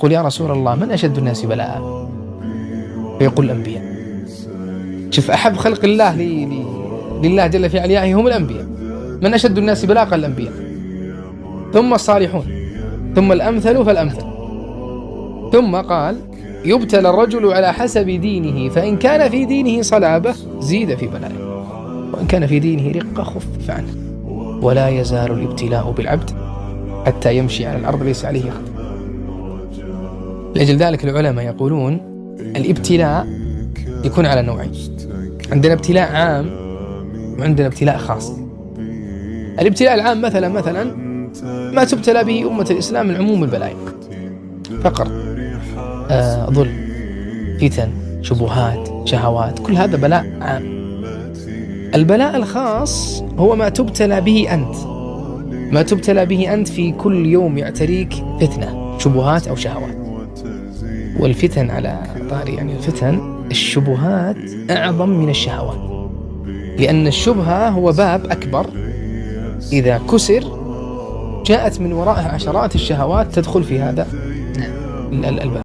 يقول يا رسول الله من أشد الناس بلاء؟ فيقول الأنبياء. شوف، أحب خلق الله لله جل في عليائه هم الأنبياء. من أشد الناس بلاء؟ قال الأنبياء، ثم الصالحون، ثم الأمثل فالأمثل، ثم قال يبتلى الرجل على حسب دينه، فإن كان في دينه صلابة زيد في بلائه، وإن كان في دينه رقة خفف عنه. ولا يزال الابتلاء بالعبد حتى يمشي على الأرض ليس عليه خطأ. لأجل ذلك العلماء يقولون الابتلاء يكون على نوعين: عندنا ابتلاء عام وعندنا ابتلاء خاص. الابتلاء العام مثلا ما تبتلى به أمة الإسلام من عموم البلايا: فقر، ظلم، فتن، شبهات، شهوات، كل هذا بلاء عام. البلاء الخاص هو ما تبتلى به أنت، ما تبتلى به أنت في كل يوم يعتريك فتنة، شبهات أو شهوات. والفتن على طاري يعني الفتن، الشبهات أعظم من الشهوات، لأن الشبهة هو باب أكبر إذا كسر جاءت من وراءه عشرات الشهوات تدخل في هذا الباب.